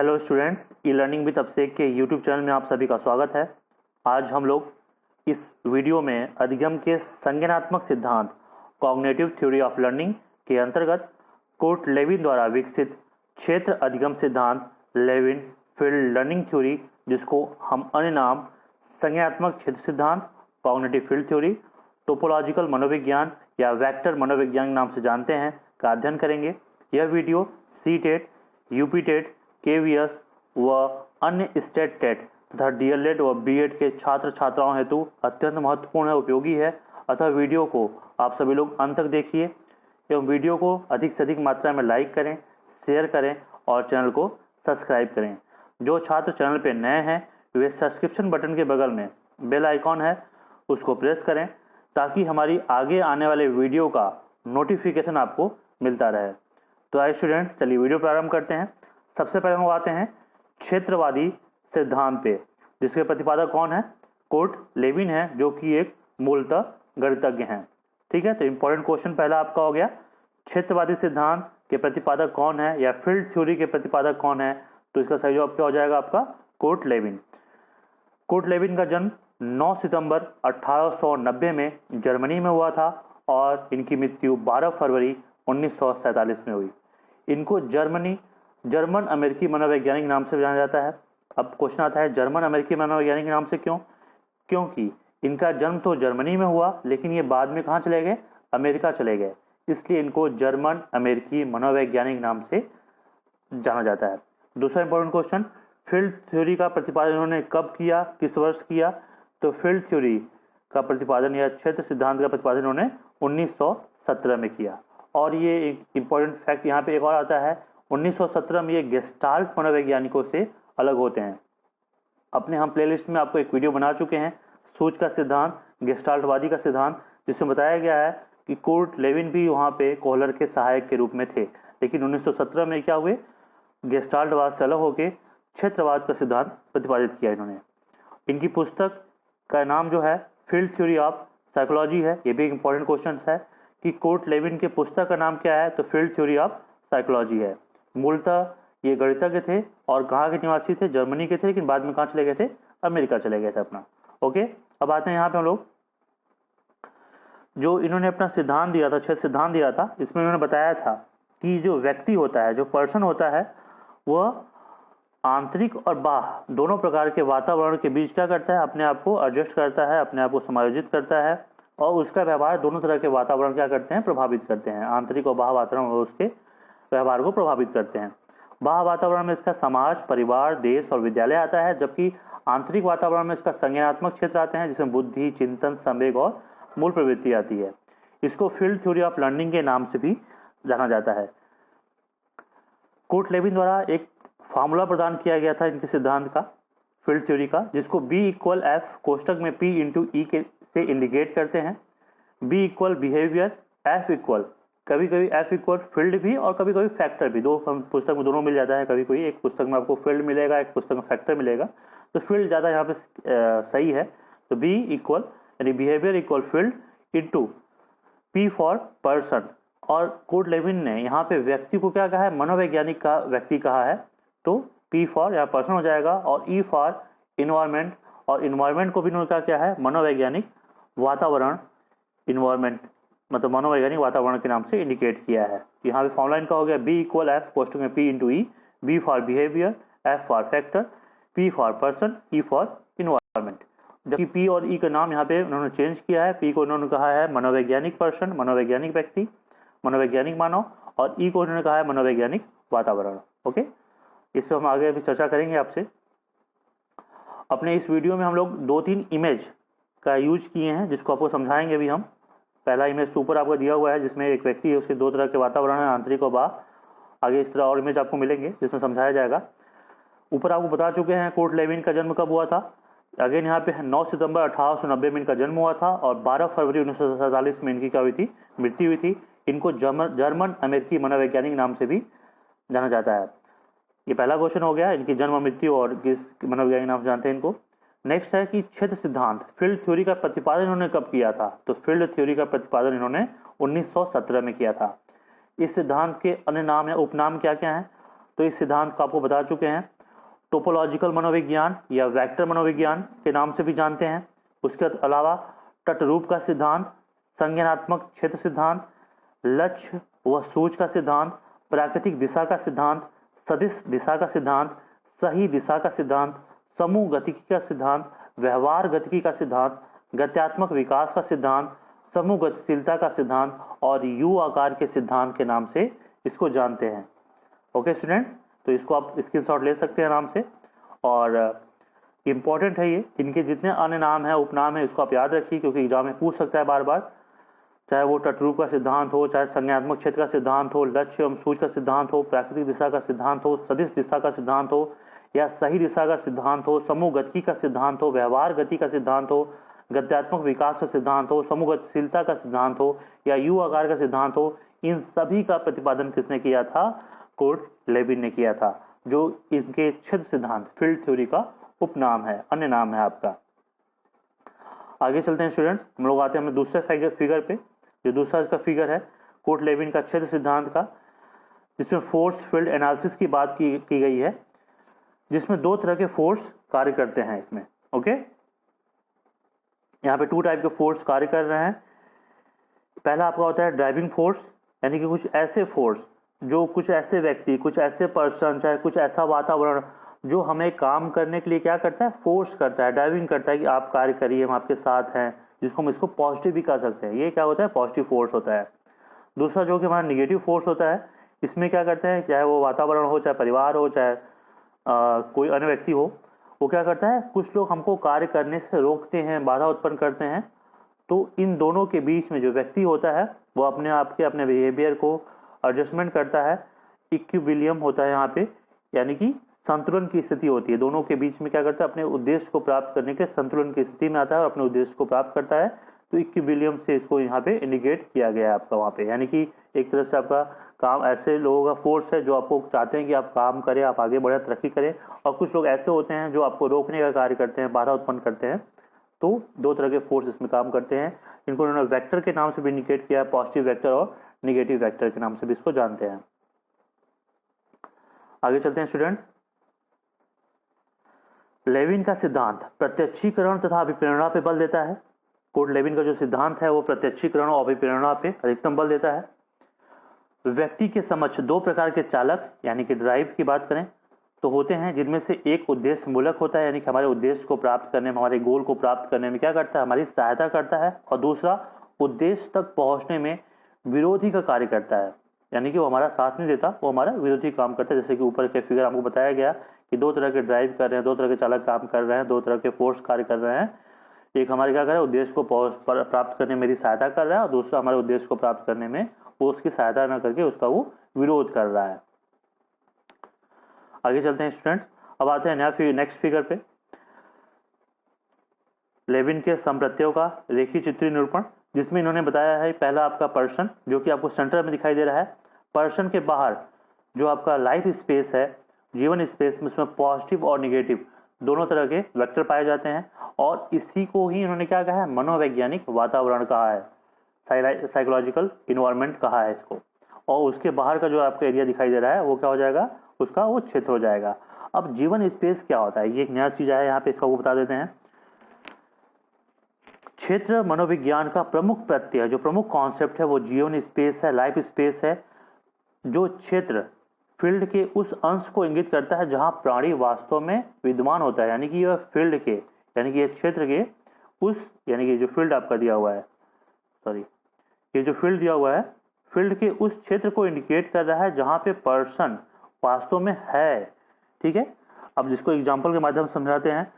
Hello students, e learning with Abhishek के YouTube channel में आप सभी का स्वागत है। आज हम लोग इस वीडियो में अधिगम के संज्ञानात्मक सिद्धांत कॉग्निटिव थ्योरी ऑफ लर्निंग के अंतर्गत कोर्ट लेविन द्वारा विकसित क्षेत्र अधिगम सिद्धांत लेविन फील्ड लर्निंग थ्योरी, जिसको हम अन्य नाम संज्ञानात्मक क्षेत्र सिद्धांत, कॉग्निटिव फील्ड थ्योरी, टोपोलॉजिकल मनोविज्ञान या वेक्टर मनोविज्ञान नाम से जानते हैं, का अध्ययन करेंगे। यह वीडियो सी-टेट, यूपी-टेट, केवीएस व अन्य स्टेट टेट तथा डीएलएड व बीएड के छात्र छात्राओं हेतु अत्यंत महत्वपूर्ण है, उपयोगी है। अतः वीडियो को आप सभी लोग अंत तक देखिए एवं वीडियो को अधिक से अधिक मात्रा में लाइक करें, शेयर करें और चैनल को सब्सक्राइब करें। जो छात्र चैनल पर नए हैं वे सब्सक्रिप्शन बटन के बगल में बेल आइकॉन है, उसको प्रेस करें ताकि हमारी आगे आने वाले वीडियो का नोटिफिकेशन आपको मिलता रहे। तो आइए स्टूडेंट्स, चलिए वीडियो प्रारंभ करते हैं। सबसे पहले हम आते हैं क्षेत्रवादी सिद्धांत पे, जिसके प्रतिपादक कौन है? कोर्ट लेविन है, जो कि एक मूलतः गणितज्ञ हैं। ठीक है, तो इंपॉर्टेंट क्वेश्चन पहला आपका हो गया, क्षेत्रवादी सिद्धांत के प्रतिपादक कौन है या फील्ड थ्योरी के प्रतिपादक कौन है? तो इसका सही जवाब क्या हो जाएगा आपका? Court Lewin. कोर्ट लेविन का जन्म 9 सितंबर 1890 में जर्मनी में हुआ था और इनकी मृत्यु 12 फरवरी 1947 में हुई। इनको जर्मन अमेरिकी मनोवैज्ञानिक नाम से जाना जाता है। अब क्वेश्चन आता है, जर्मन अमेरिकी मनोवैज्ञानिक नाम से क्यों? क्योंकि इनका जन्म तो जर्मनी में हुआ, लेकिन ये बाद में कहाँ चले गए? अमेरिका चले गए, इसलिए इनको जर्मन अमेरिकी मनोवैज्ञानिक नाम से जाना जाता है। दूसरा इंपॉर्टेंट क्वेश्चन, फील्ड थ्योरी का प्रतिपादन इन्होंने कब किया, किस वर्ष किया? तो फील्ड थ्योरी का प्रतिपादन या क्षेत्र सिद्धांत का प्रतिपादन इन्होंने 1917 में किया। और ये एक इंपॉर्टेंट फैक्ट यहाँ पे एक और आता है, 1917 में ये गेस्टाल्ट मनोवैज्ञानिकों से अलग होते हैं। अपने हम प्लेलिस्ट में आपको एक वीडियो बना चुके हैं, सूच का सिद्धांत, गेस्टाल्टवादी का सिद्धांत, जिसमें बताया गया है कि कोर्ट लेविन भी वहाँ पे कोहलर के सहायक के रूप में थे, लेकिन 1917 में क्या हुए? गेस्टाल्टवाद से अलग होकर क्षेत्रवाद का सिद्धांत प्रतिपादित किया इन्होंने। इनकी पुस्तक का नाम जो है फील्ड थ्योरी ऑफ साइकोलॉजी है। ये भी एक इंपॉर्टेंट क्वेश्चन है कि कोर्ट लेविन के पुस्तक का नाम क्या है? तो फील्ड थ्योरी ऑफ साइकोलॉजी है। मूलतः ये गणितज्ञ थे और कहाँ के निवासी थे? जर्मनी के थे, लेकिन बाद में कहाँ चले गए थे? अमेरिका चले गए थे अपना। ओके, अब आते हैं यहाँ पे हम लोग, जो इन्होंने अपना सिद्धांत दिया था, क्षेत्र सिद्धांत दिया था, इसमें इन्होंने बताया था कि जो व्यक्ति होता है, जो पर्सन होता है, वह आंतरिक और बाह्य दोनों प्रकार के वातावरण के बीच क्या करता है? अपने आप को एडजस्ट करता है, अपने आप को समायोजित करता है, और उसका व्यवहार दोनों तरह के वातावरण क्या करते हैं? प्रभावित करते हैं। आंतरिक और बाह्य वातावरण उसके व्यवहार को प्रभावित करते हैं। बाह्य वातावरण में इसका समाज, परिवार, देश और विद्यालय आता है, जबकि आंतरिक वातावरण में इसका संज्ञानात्मक क्षेत्र आते हैं, जिसमें बुद्धि, चिंतन, संवेग और मूल प्रवृत्ति आती है। इसको फील्ड थ्योरी ऑफ लर्निंग के नाम से भी जाना जाता है। कोर्ट लेविन द्वारा एक फार्मूला प्रदान किया गया था इनके सिद्धांत का, फील्ड थ्योरी का, जिसको B=F कोष्टक में P×E के से इंडिकेट करते हैं। B= बिहेवियर, F= कभी कभी F= फील्ड भी और कभी कभी फैक्टर भी। दो पुस्तक में दोनों मिल जाता है, कभी कोई एक पुस्तक में आपको फील्ड मिलेगा, एक पुस्तक में फैक्टर मिलेगा, तो फील्ड ज़्यादा यहाँ पे सही है। तो B= यानी behaviour equal field into P for person. और कोर्ट लेविन ने यहाँ पे व्यक्ति को क्या कहा है? मनोवैज्ञानिक का व्यक्ति कहा है, तो P फॉर या पर्सन हो जाएगा, और E फॉर इन्वायरमेंट, और इन्वायरमेंट को भी उन्होंने क्या है? मनोवैज्ञानिक वातावरण, इन्वायरमेंट मतलब मनोवैज्ञानिक वातावरण के नाम से इंडिकेट किया है। यहाँ पे फॉर्मूला इनका हो गया B=F कोष्टक में P×E, B for behaviour, F for factor, P for person, E for environment. जबकि P और E का नाम यहाँ पे उन्होंने चेंज किया है। P को उन्होंने कहा है मनोवैज्ञानिक पर्सन, मनोवैज्ञानिक व्यक्ति, मनोवैज्ञानिक मानव, और E को उन्होंने कहा है मनोवैज्ञानिक वातावरण। ओके, इस पर हम आगे अभी चर्चा करेंगे आपसे। अपने इस वीडियो में हम लोग 2-3 इमेज का यूज किए हैं, जिसको आपको समझाएंगे अभी हम। पहला इमेज तो ऊपर आपको दिया हुआ है, जिसमें एक व्यक्ति है, उसके 2 तरह के वातावरण है, आंतरिक और बाह्य। आगे इस तरह और इमेज आपको मिलेंगे जिसमें समझाया जाएगा। ऊपर आपको बता चुके हैं कोर्ट लेविन का जन्म कब हुआ था। अगेन यहाँ पे 9 सितंबर 1890 में इनका जन्म हुआ था और 12 फरवरी 1947 में इनकी क्या हुई थी? मृत्यु हुई थी। इनको जर्मन अमेरिकी मनोवैज्ञानिक नाम से भी जाना जाता है। ये पहला क्वेश्चन हो गया, इनकी जन्म, मृत्यु और किस मनोवैज्ञानिक नाम से जानते हैं इनको। नेक्स्ट है कि क्षेत्र सिद्धांत, फील्ड थ्योरी का प्रतिपादन इन्होंने कब किया था? तो फील्ड थ्योरी का प्रतिपादन इन्होंने 1917 में किया था। इस सिद्धांत के अन्य नाम या उपनाम क्या क्या हैं? तो इस सिद्धांत को आपको बता चुके हैं। टोपोलॉजिकल मनोविज्ञान या वेक्टर मनोविज्ञान के नाम से भी जानते हैं। उसके अलावा तटरूप का सिद्धांत, संज्ञानात्मक क्षेत्र सिद्धांत, लक्ष्य व सूच का सिद्धांत, प्राकृतिक दिशा का सिद्धांत, सदिश दिशा का सिद्धांत, सही दिशा का सिद्धांत, समूह गतिकी का सिद्धांत, व्यवहार गतिकी का सिद्धांत, गत्यात्मक विकास का सिद्धांत, समूह गतिशीलता का सिद्धांत और यू आकार के सिद्धांत के नाम से इसको जानते हैं। ओके स्टूडेंट्स, तो इसको आप स्क्रीनशॉट ले सकते हैं आराम से, और इम्पॉर्टेंट है ये। इनके जितने अन्य नाम है, उपनाम है, इसको आप याद रखिए, क्योंकि एग्जाम में पूछ सकता है बार बार। चाहे वो तटरूप का सिद्धांत हो, चाहे संज्ञानात्मक क्षेत्र का सिद्धांत हो, लक्ष्य एवं सूच का सिद्धांत हो, प्राकृतिक दिशा का सिद्धांत हो, सदिश दिशा का सिद्धांत हो, या सही दिशा का सिद्धांत हो, समूह गतिकी का सिद्धांत हो, व्यवहार गति का सिद्धांत हो, गत्यात्मक विकास का सिद्धांत हो, समूह गतिशीलता का सिद्धांत हो, या यू आकार का सिद्धांत हो, इन सभी का प्रतिपादन किसने किया था? कोर्ट लेविन ने किया था, जो इनके क्षेत्र सिद्धांत, फील्ड थ्योरी का उपनाम है, अन्य नाम है आपका। आगे चलते हैं स्टूडेंट्स, हम लोग आते हैं अपने दूसरे फिगर पे। जो दूसरा इसका फिगर है कोर्ट लेविन का क्षेत्र सिद्धांत का, जिसमें फोर्स फील्ड एनालिसिस की बात की गई है, जिसमें दो तरह के फोर्स कार्य करते हैं इसमें। ओके, यहाँ पे 2 टाइप के फोर्स कार्य कर रहे हैं। पहला आपका होता है ड्राइविंग फोर्स, यानी कि कुछ ऐसे फोर्स जो कुछ ऐसे व्यक्ति, कुछ ऐसे पर्सन, चाहे कुछ ऐसा वातावरण जो हमें काम करने के लिए क्या करता है? फोर्स करता है, ड्राइविंग करता है कि आप कार्य करिए, हम आपके साथ हैं, जिसको हम इसको पॉजिटिव भी कह सकते हैं। ये क्या होता है? पॉजिटिव फोर्स होता है। दूसरा जो कि हमारा निगेटिव फोर्स होता है, इसमें क्या करते हैं, चाहे वो वातावरण हो, चाहे परिवार हो, चाहे कोई अन्य व्यक्ति हो, वो क्या करता है? कुछ लोग हमको कार्य करने से रोकते हैं, बाधा उत्पन्न करते हैं। तो इन दोनों के बीच में जो व्यक्ति होता है वो अपने आप के अपने बिहेवियर को एडजस्टमेंट करता है, इक्विलिब्रियम होता है यहाँ पे, यानी कि संतुलन की स्थिति होती है। दोनों के बीच में क्या करता है? अपने उद्देश्य को प्राप्त करने के संतुलन की स्थिति में आता है और अपने उद्देश्य को प्राप्त करता है। तो इक्विलिब्रियम से इसको यहाँ पे इंडिकेट किया गया है आपका वहाँ पे, यानी कि एक तरह से आपका काम ऐसे लोगों का फोर्स है जो आपको चाहते हैं कि आप काम करें, आप आगे बढ़े, तरक्की करें, और कुछ लोग ऐसे होते हैं जो आपको रोकने का कार्य करते हैं, बाधा उत्पन्न करते हैं। तो दो तरह के फोर्स इसमें काम करते हैं। इनको उन्होंने वेक्टर के नाम से भी इंडिकेट किया है, पॉजिटिव वेक्टर और निगेटिव वेक्टर के नाम से भी इसको जानते हैं। आगे चलते हैं स्टूडेंट्स। लेविन का सिद्धांत प्रत्यक्षीकरण तथा अभिप्रेरणा पे बल देता है। कोर्ट लेविन का जो सिद्धांत है वो प्रत्यक्षीकरण और अभिप्रेरणा पे अधिकतम बल देता है। व्यक्ति के समक्ष 2 प्रकार के चालक, यानी कि ड्राइव की बात करें तो होते हैं, जिनमें से एक उद्देश्य मूलक होता है, यानी कि हमारे उद्देश्य को प्राप्त करने में, हमारे गोल को प्राप्त करने में क्या करता है? हमारी सहायता करता है। और दूसरा उद्देश्य तक पहुंचने में विरोधी का कार्य करता है, यानी कि वो हमारा साथ नहीं देता, वो हमारा विरोधी काम करता है। जैसे कि ऊपर के फिगर आपको बताया गया कि 2 तरह के ड्राइव कर रहे हैं, 2 तरह के चालक काम कर रहे हैं, 2 तरह के फोर्स कार्य कर रहे हैं। एक हमारे क्या कर रहा है? उद्देश्य को प्राप्त करने में मेरी सहायता कर रहा है, और दूसरा हमारे उद्देश्य को प्राप्त करने में वो उसकी सहायता न करके उसका वो विरोध कर रहा है। आगे चलते हैं स्टूडेंट्स, अब आते हैं नेक्स्ट फिगर पे। लेविन के संप्रत्ययों का रेखीय चित्रीय निरूपण, जिसमें इन्होंने बताया है पहला आपका पर्सन, जो कि आपको सेंटर में दिखाई दे रहा है। पर्सन के बाहर जो आपका लाइफ स्पेस है, जीवन स्पेस में, उसमें पॉजिटिव और निगेटिव दोनों तरह के वेक्टर पाए जाते हैं। और इसी को ही इन्होंने क्या कहा है? मनोवैज्ञानिक वातावरण कहा है, साइकोलॉजिकल इन्वायरमेंट कहा है इसको। और उसके बाहर का जो आपका एरिया दिखाई दे रहा है वो क्या हो जाएगा? उसका वो क्षेत्र हो जाएगा। अब जीवन स्पेस क्या होता है? ये एक नया चीज है यहाँ पे, इसका वो बता देते हैं। क्षेत्र मनोविज्ञान का प्रमुख प्रत्यय, जो प्रमुख कॉन्सेप्ट है, वो जीवन स्पेस है, लाइफ स्पेस है, जो क्षेत्र फील्ड के उस अंश को इंगित करता है जहां प्राणी वास्तव में विद्यमान होता है। यानी कि यह फील्ड के, यानी कि यह क्षेत्र के उस, यानी कि जो फील्ड आपका दिया हुआ है, सॉरी, ये जो फील्ड दिया हुआ है, फील्ड के उस क्षेत्र को इंडिकेट कर रहा है जहां पे पर्सन वास्तव में है। ठीक है, अब जिसको एग्जांपल के माध्यम से समझाते हैं।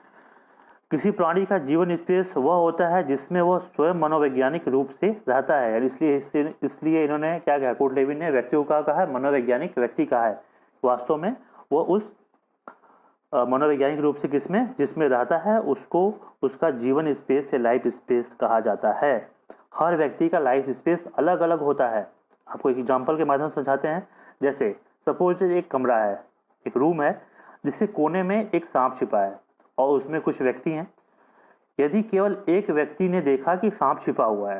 किसी प्राणी का जीवन स्पेस वह होता है जिसमें वह स्वयं मनोवैज्ञानिक रूप से रहता है। इसलिए इन्होंने क्या कहा? कोर्ट लेविन ने व्यक्ति को कहा है मनोवैज्ञानिक व्यक्ति कहा है। वास्तव में वो उस मनोवैज्ञानिक रूप से जिसमें रहता है, उसको उसका जीवन स्पेस या लाइफ स्पेस कहा जाता है। हर व्यक्ति का लाइफ स्पेस अलग अलग होता है। आपको एक एग्जांपल के माध्यम से समझाते हैं। जैसे सपोज एक कमरा है, एक रूम है, जिसके कोने में एक सांप छिपा है और उसमें कुछ व्यक्ति हैं। यदि केवल एक व्यक्ति ने देखा कि सांप छिपा हुआ है,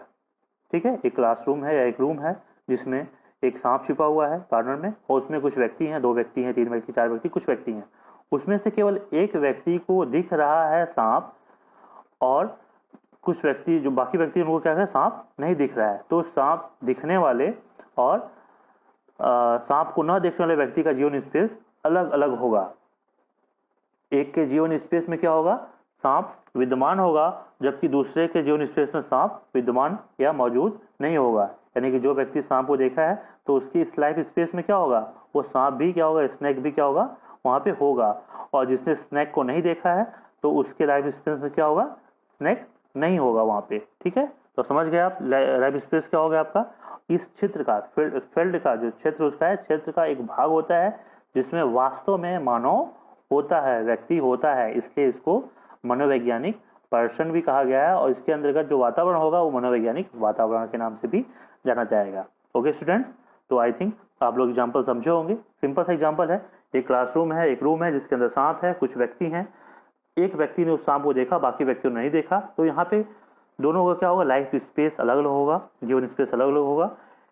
ठीक है, एक क्लासरूम है या एक रूम है जिसमें एक सांप छिपा हुआ है कॉर्नर में और उसमें कुछ व्यक्ति हैं, 2 व्यक्ति हैं, 3 व्यक्ति, 4 व्यक्ति, कुछ व्यक्ति हैं। उसमें से केवल एक व्यक्ति को दिख रहा है सांप और कुछ व्यक्ति जो बाकी व्यक्ति उनको क्या है, सांप नहीं दिख रहा है। तो सांप दिखने वाले और सांप को न देखने वाले व्यक्ति का जीवन स्पेस अलग अलग होगा। एक के जीवन स्पेस में क्या होगा, सांप विद्यमान होगा, जबकि दूसरे के जीवन स्पेस में सांप विद्यमान या मौजूद नहीं होगा। यानी कि जो व्यक्ति सांप को देखा है तो उसकी इस लाइफ स्पेस में क्या होगा, वो सांप भी क्या होगा, स्नेक भी क्या होगा, वहां पे होगा। और जिसने स्नेक को नहीं देखा है तो उसके लाइफ स्पेस में क्या होगा, स्नेक नहीं होगा वहां पे। ठीक है, तो समझ गए आप लाइफ स्पेस क्या होगा आपका। इस क्षेत्र का फील्ड का जो क्षेत्र उसका है, क्षेत्र का एक भाग होता है जिसमें वास्तव में मानव होता है, व्यक्ति होता है, इसलिए इसको मनोवैज्ञानिक पर्सन भी कहा गया है। और इसके अंतर्गत जो वातावरण होगा वो मनोवैज्ञानिक वातावरण के नाम से भी जाना जाएगा। ओके स्टूडेंट्स, तो आई थिंक आप लोग एग्जाम्पल समझे होंगे। सिंपल सा एग्जाम्पल है, एक क्लासरूम है, एक रूम है जिसके अंदर सांप है, कुछ व्यक्ति हैं, एक व्यक्ति ने उस सांप को देखा, बाकी व्यक्तियों ने नहीं देखा। तो यहाँ पे दोनों का क्या होगा, लाइफ स्पेस अलग अलग होगा, जीवन स्पेस अलग अलग होगा।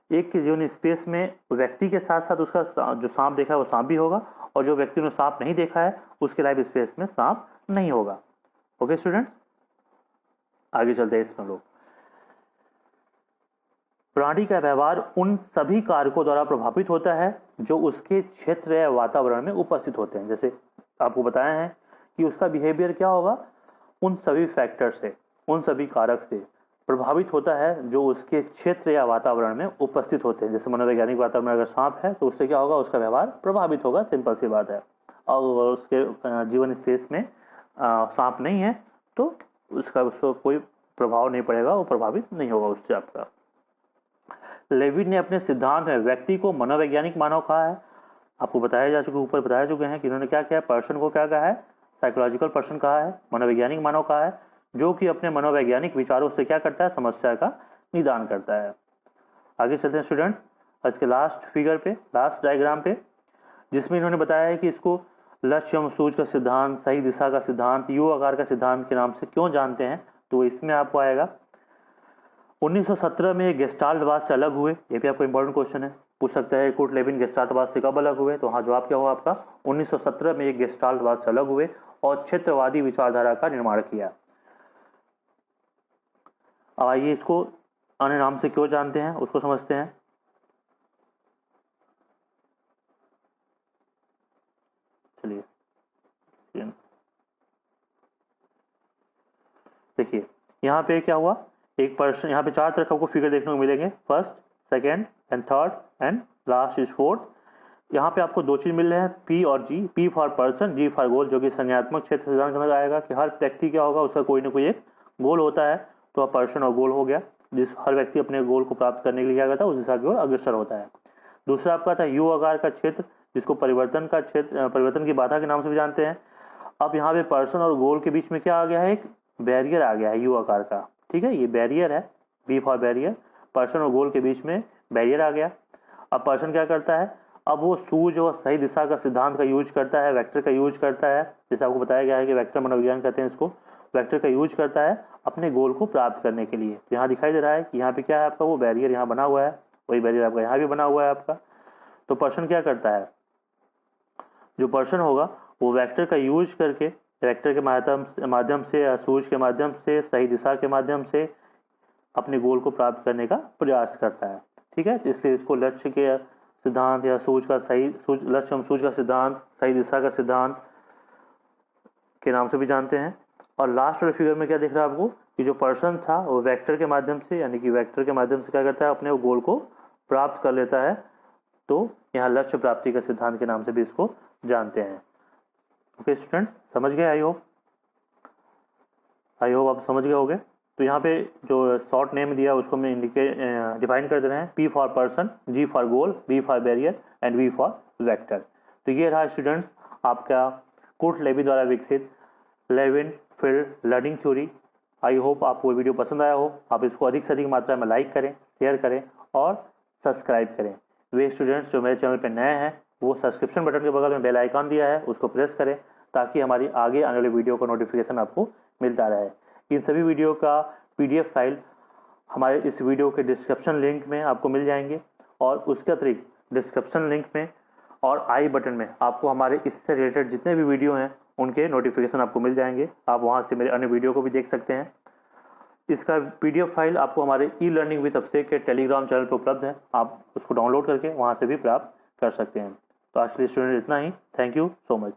एक के जीवन स्पेस में व्यक्ति के साथ साथ उसका जो सांप देखा है वो सांप भी होगा, और जो व्यक्ति ने सांप नहीं देखा है उसके लाइफ स्पेस में सांप नहीं होगा। ओके स्टूडेंट्स, आगे चलते हैं इसमें लोग। प्राणी का व्यवहार उन सभी कारकों द्वारा प्रभावित होता है जो उसके क्षेत्र या वातावरण में उपस्थित होते हैं। जैसे आपको बताया है कि उसका बिहेवियर क्या होगा, उन सभी फैक्टर से, उन सभी कारक से प्रभावित होता है जो उसके क्षेत्र या वातावरण में उपस्थित होते हैं। जैसे मनोवैज्ञानिक वातावरण में अगर सांप है तो उससे क्या होगा, उसका व्यवहार प्रभावित होगा, सिंपल सी बात है। और उसके जीवन स्पेस में सांप नहीं है तो उसको कोई प्रभाव नहीं पड़ेगा, वो प्रभावित नहीं होगा उससे आपका। लेविन ने अपने सिद्धांत में व्यक्ति को मनोवैज्ञानिक मानव कहा है। आपको बताया जा चुके, ऊपर बताया चुके हैं कि इन्होंने क्या किया, पर्सन को क्या कहा है, साइकोलॉजिकल पर्सन कहा है, मनोवैज्ञानिक मानव कहा है, जो कि अपने मनोवैज्ञानिक विचारों से क्या करता है, समस्या का निदान करता है। आगे चलते हैं स्टूडेंट, इसके लास्ट फिगर पे, लास्ट डायग्राम पे, जिसमें इन्होंने बताया है कि इसको लक्ष्य एवं सूझ का सिद्धांत, सही दिशा का सिद्धांत, यू आकार का सिद्धांत के नाम से क्यों जानते हैं। तो इसमें आपको आएगा 1917 में गेस्टाल्टवाद से अलग हुए। ये भी आपको इंपॉर्टेंट क्वेश्चन है, पूछ सकता है कुर्ट लेविन गेस्टाल्टवाद से कब अलग हुए। तो हाँ, जवाब क्या होगा आपका, 1917 में एक गेस्टाल्टवाद से अलग हुए और क्षेत्रवादी विचारधारा का निर्माण किया। अब आइए इसको अन्य नाम से क्यों जानते हैं उसको समझते हैं। चलिए देखिए, यहाँ पे क्या हुआ, एक पर्सन, यहाँ पे 4 तरह आपको फिगर देखने को मिलेंगे, first, second and third and last is fourth. यहाँ पे आपको 2 चीज मिल रहे हैं, पी और G, P for person, G for goal, जो कि संज्ञात्मक क्षेत्र सिद्धांत के अंदर आएगा कि हर व्यक्ति क्या होगा, उसका कोई ना कोई एक गोल होता है। तो पर्सन और गोल हो गया, जिस हर व्यक्ति अपने गोल को प्राप्त करने के लिए क्या करता है, उस दिशा की ओर अग्रसर होता है। दूसरा आपका था यू आकार का क्षेत्र, जिसको परिवर्तन का क्षेत्र, परिवर्तन की बाधा के नाम से भी जानते हैं। अब यहाँ पे पर्सन और गोल के बीच में क्या आ गया है, एक बैरियर आ गया है यू आकार का। ठीक है, ये बैरियर है, बी फॉर बैरियर, पर्सन और गोल के बीच में बैरियर आ गया। अब पर्सन क्या करता है, अब वो सूझ और सही दिशा का सिद्धांत का यूज करता है, वेक्टर का यूज करता है। जैसे आपको बताया गया है कि वेक्टर मनोविज्ञान कहते हैं इसको, वेक्टर का यूज करता है अपने गोल को प्राप्त करने के लिए। यहाँ दिखाई दे रहा है कि यहाँ पे क्या है आपका, वो बैरियर यहाँ बना हुआ है, वही बैरियर आपका यहाँ भी बना हुआ है आपका। तो पर्सन क्या करता है, जो पर्सन होगा वो वेक्टर का यूज करके, वेक्टर के माध्यम से या सूझ के माध्यम से, सही दिशा के माध्यम से अपने गोल को प्राप्त करने का प्रयास करता है। ठीक है, इसलिए इसको लक्ष्य के सिद्धांत या सूझ का सही लक्ष्य एवं सूझ का सिद्धांत, सही दिशा का सिद्धांत के नाम से भी जानते हैं। और लास्ट वाले फिगर में क्या दिख रहा है आपको, कि जो पर्सन था वो वेक्टर के माध्यम से, यानी कि वेक्टर के माध्यम से क्या करता है, अपने गोल को प्राप्त कर लेता है। तो यहाँ लक्ष्य प्राप्ति का सिद्धांत के नाम से भी इसको जानते हैं। ओके स्टूडेंट्स, समझ गए, आई होप आप समझ गए होंगे। तो यहाँ पे जो शॉर्ट नेम दिया उसको मैं डिफाइन कर दे रहे हैं, P for person, G for goal, B for barrier and V for vector. तो ये रहा स्टूडेंट्स आपका कुर्ट लेवी द्वारा विकसित Lewin field learning theory. I hope आपको वीडियो पसंद आया हो। आप इसको अधिक से अधिक मात्रा में लाइक करें, शेयर करें और सब्सक्राइब करें। वे स्टूडेंट्स जो मेरे चैनल पर नए हैं वो सब्सक्रिप्शन बटन के बगल में बेल आइकॉन दिया है, उसको प्रेस करें ताकि हमारी आगे आने वाले वीडियो का नोटिफिकेशन आपको मिलता रहे। इन सभी वीडियो का PDF फाइल हमारे इस वीडियो के डिस्क्रिप्शन लिंक में आपको मिल जाएंगे और उसके अतिरिक्त डिस्क्रिप्शन लिंक में और आई बटन में आपको हमारे इससे रिलेटेड जितने भी वीडियो हैं उनके नोटिफिकेशन आपको मिल जाएंगे। आप वहां से मेरे अन्य वीडियो को भी देख सकते हैं। इसका PDF फाइल आपको हमारे ई लर्निंग विद अभिषेक के टेलीग्राम चैनल पर उपलब्ध है। आप उसको डाउनलोड करके वहां से भी प्राप्त कर सकते हैं। तो आज के लिए स्टूडेंट इतना ही। Thank you so much.